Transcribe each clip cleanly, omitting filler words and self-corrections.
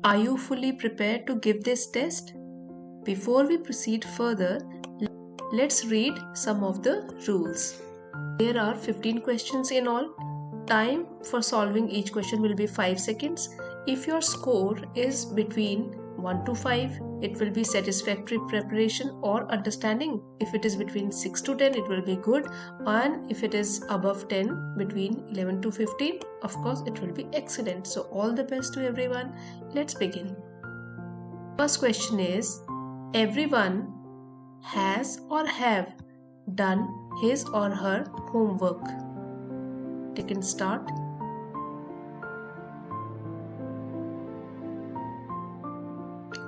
Are you fully prepared to give this test? Before we proceed further, let's read some of the rules. There are 15 questions in all. Time for solving each question will be 5 seconds. If your score is between 1 to 5, it will be satisfactory preparation or understanding. If it is between 6 to 10, it will be good. And if it is above 10, between 11 to 15, of course, it will be excellent. So all the best to everyone. Let's begin. First question is, everyone has or have done his or her homework. They can start.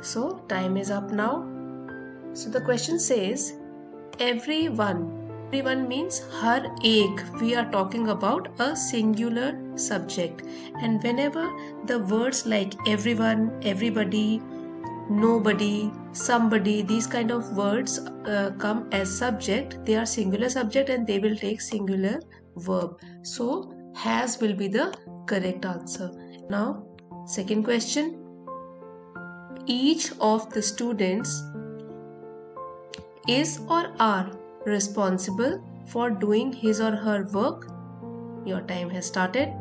So time is up now. So the question says, everyone. Everyone means har ek. We are talking about a singular subject. And whenever the words like everyone, everybody, nobody, somebody, these kind of words come as subject, they are singular subject and they will take singular verb. So has will be the correct answer. Now second question, each of the students is or are responsible for doing his or her work. Your time has started.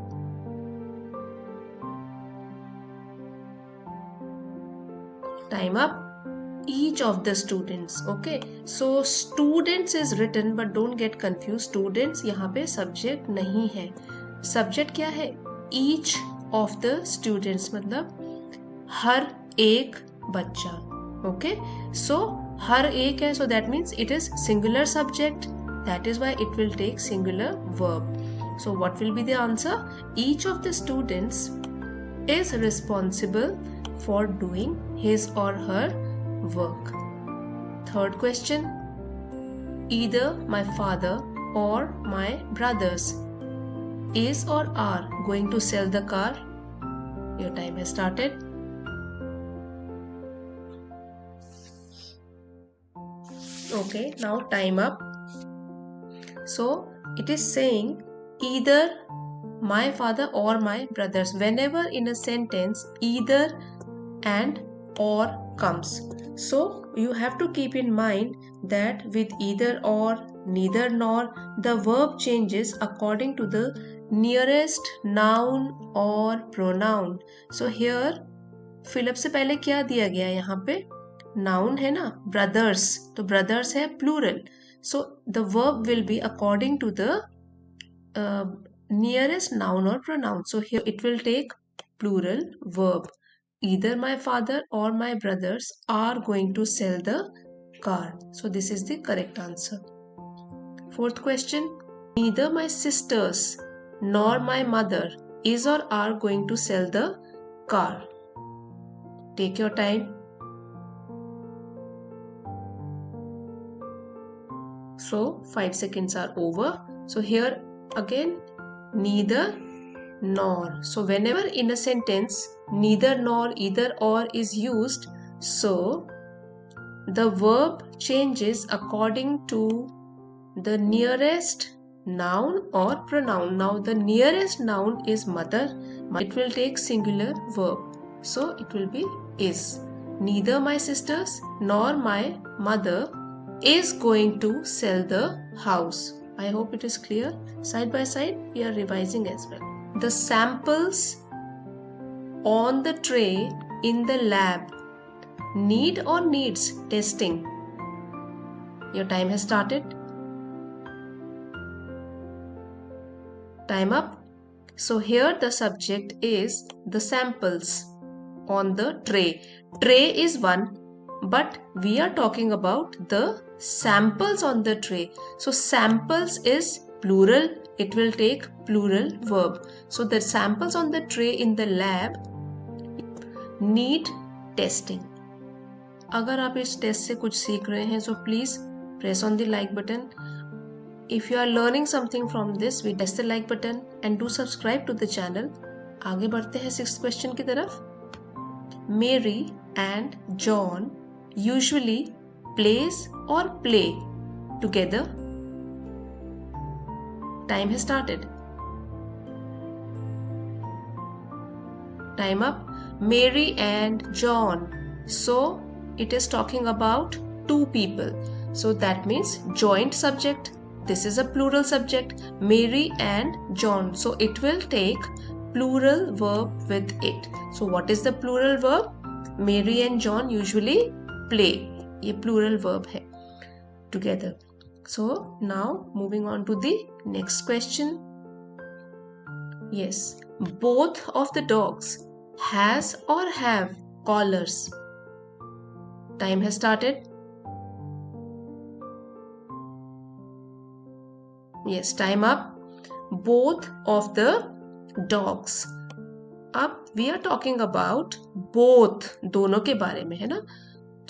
Time up. Each of the students. Okay, so students is written but don't get confused. Students यहाँ पे subject नहीं है. Subject क्या है? Each of the students मतलब हर एक बच्चा. Okay, so हर एक है, so that means it is singular subject. That is why it will take singular verb. So what will be the answer? Each of the students is responsible for doing his or her work. Third question, either my father or my brothers is or are going to sell the car. Your time has started. Okay, now time up. So it is saying either my father or my brothers. Whenever in a sentence either and or comes, so you have to keep in mind that with either or, neither nor, the verb changes according to the nearest noun or pronoun. So here fill up से पहले क्या दिया गया है? यहाँ पे noun है ना, brothers, तो brothers है plural. So the verb will be according to the nearest noun or pronoun. So here it will take plural verb. Either my father or my brothers are going to sell the car. So this is the correct answer. Fourth question, neither my sisters nor my mother is or are going to sell the car. Take your time. So 5 seconds are over. So here again, neither nor. So whenever in a sentence neither nor, either or is used, so the verb changes according to the nearest noun or pronoun. Now the nearest noun is mother. It will take singular verb. So it will be is. Neither my sisters nor my mother is going to sell the house. I hope it is clear. Side by side we are revising as well. The samples on the tray in the lab need or needs testing. Your time has started. Time up. So here the subject is the samples on the tray. Tray is one, but we are talking about the samples on the tray. So samples is plural. It will take plural verb. So the samples on the tray in the lab need testing. अगर आप इस test से कुछ सीख रहे हैं, so please press on the like button. If you are learning something from this, we press the like button and do subscribe to the channel. आगे बढ़ते हैं 6th question की तरफ. Mary and John usually plays or play together. Time has started. Time up. Mary and John. So it is talking about two people. So that means joint subject. This is a plural subject, Mary and John. So it will take plural verb with it. So what is the plural verb? Mary and John usually play. ये plural verb है together. So now moving on to the next question. Yes, both of the dogs has or have collars. Time has started. Yes, time up. Both of the dogs. अब we are talking about both, दोनों के बारे में है ना.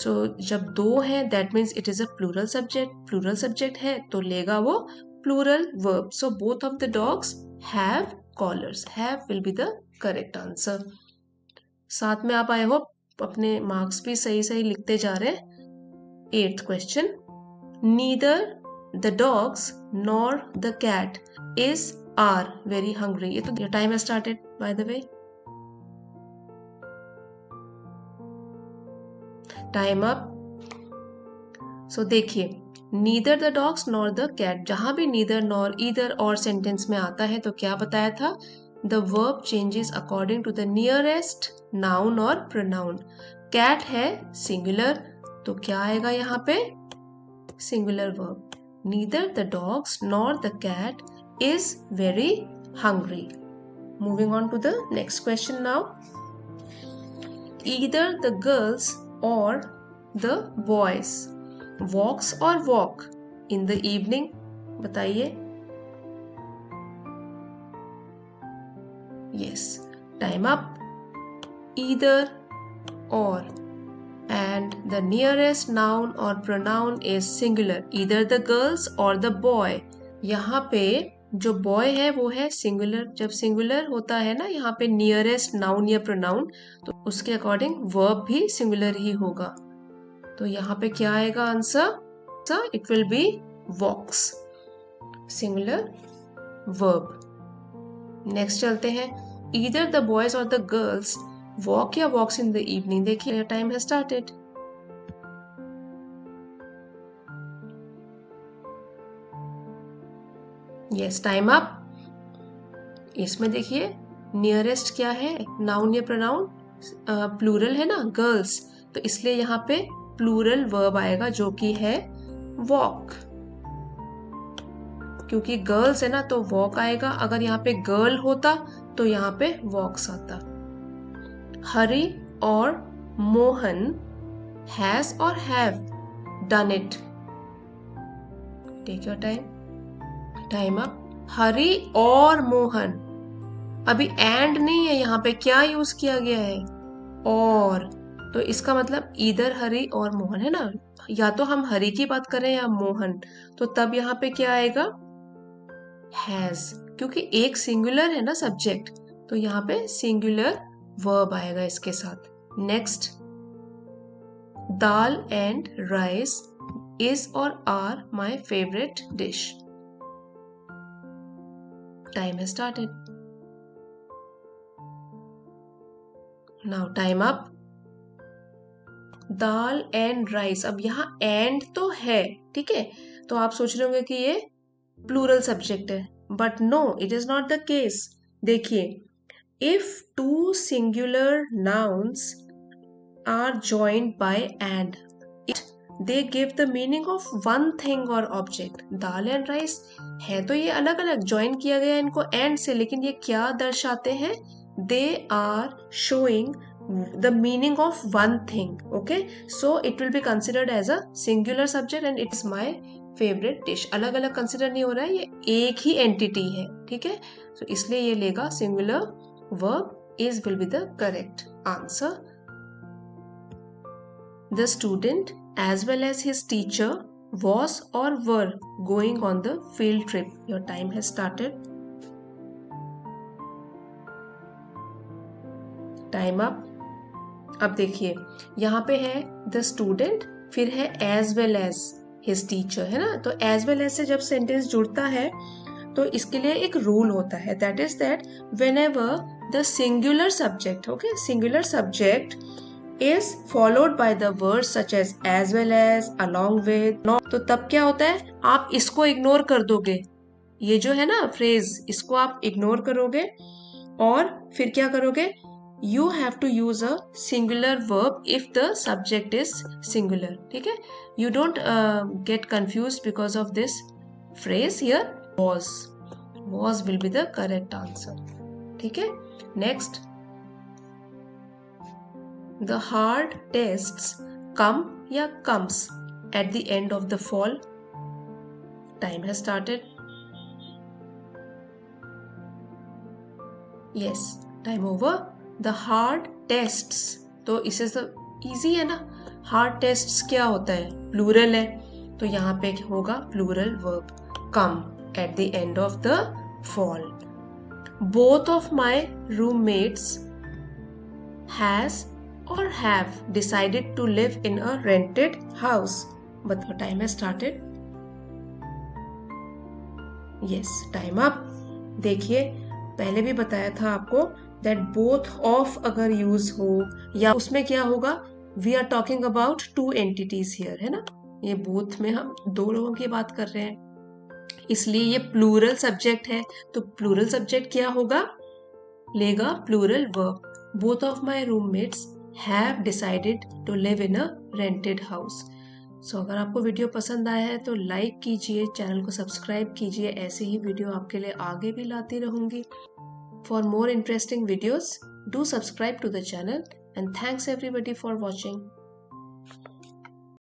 तो जब दो है that means it is a plural subject. Plural subject है तो लेगा वो plural verb. So both of the dogs have collars. Have will be the correct answer. साथ में आप I hope अपने मार्क्स भी सही सही लिखते जा रहे हैं. 8th question. Neither the dogs nor the cat are very hungry. ये तो your time has started by the way. Time up. So देखिए, neither the dogs nor the cat, जहां भी neither nor either और sentence में आता है तो क्या बताया था? The verb changes according to the nearest noun or pronoun. Cat है singular, तो क्या आएगा यहाँ पे? Singular verb. Neither the dogs nor the cat is very hungry. Moving on to the next question now. Either the girls or the boys walks or walk in the evening. बताइए. Yes, time up. Either or, and the nearest noun or pronoun is singular. Either the girls or the boy. यहाँ पे जो boy है वो है singular. जब singular होता है ना यहाँ पे nearest noun या pronoun, तो उसके according verb भी singular ही होगा. तो यहाँ पे क्या आएगा answer? It will be walks. Singular verb. Next चलते हैं. Either the boys or the girls walk या walks in the evening. देखिए time has started. Yes, time up. इसमें देखिए nearest क्या है? Noun या pronoun? Plural है ना, girls. तो इसलिए यहाँ पे plural verb आएगा जो कि है walk. क्योंकि girls है ना तो walk आएगा. अगर यहाँ पे girl होता तो यहाँ पे walks आता. Hari or Mohan has or have done it. Take your time. Time up. Hari और Mohan. अभी and नहीं है यहाँ पे. क्या यूज किया गया है? और. तो इसका मतलब इधर हरी और मोहन है ना. या तो हम हरी की बात करें या मोहन, तो तब यहाँ पे क्या आएगा? हैज. क्योंकि एक सिंगुलर है ना सब्जेक्ट, तो यहाँ पे सिंगुलर वर्ब आएगा इसके साथ. Next. Dal and rice is और are my favourite dish. Time has started. Now time up. Dal and rice. अब यहाँ एंड तो है, ठीक है, तो आप सोच रहे होंगे कि ये प्लूरल सब्जेक्ट है, but no, it is not the case. देखिए, if two singular nouns are joined by and, they give the meaning of one thing और ऑब्जेक्ट. दाल एंड राइस है तो ये अलग अलग, ज्वाइन किया गया इनको एंड से, लेकिन ये क्या दर्शाते हैं? They are showing the meaning of one thing. Okay, so it will be considered as a singular subject and it's my favorite dish. अलग अलग कंसिडर नहीं हो रहा है, ये एक ही एंटिटी है, ठीक है. तो इसलिए ये लेगा singular verb is will be the correct answer. The student as well as his teacher was or were going on the field trip. Your time has started. Time up. अब देखिए यहाँ पे है द स्टूडेंट, फिर है as well as his teacher, है ना. तो एज वेल एज से जब सेंटेंस जुड़ता है तो इसके लिए एक रूल होता है, that is that whenever the singular subject. Okay, singular subject is followed by the words such as well as, along with, not. तो तब क्या होता है, आप इसको इग्नोर कर दोगे, ये जो है ना फ्रेज, इसको आप इग्नोर करोगे और फिर क्या करोगे, you have to use a singular verb if the subject is singular. ठीक है, you don't get confused because of this phrase here. Was will be the correct answer. ठीक है, next, the hard tests come या comes at the end of the fall. Time has started. Yes, time over. The hard tests, तो इसे सब easy है ना. hard tests क्या होता है, plural है, तो यहाँ पे होगा plural verb come at the end of the fall. Both of my roommates has or have decided to live in a rented house. But the time has started. Yes, time up. देखिए, पहले भी बताया था आपको that both of अगर use हो या उसमें क्या होगा, we are talking about two entities here, है ना. ये both में हम दो लोगों की बात कर रहे हैं, इसलिए ये प्लूरल सब्जेक्ट है, तो प्लूरल सब्जेक्ट क्या होगा, लेगा plural verb. Both of my roommates have decided to live in a rented house. So अगर आपको वीडियो पसंद आया है तो लाइक कीजिए, चैनल को सब्सक्राइब कीजिए, ऐसे ही वीडियो आपके लिए आगे भी लाती रहूंगी. For more interesting videos do subscribe to the channel, and thanks everybody for watching.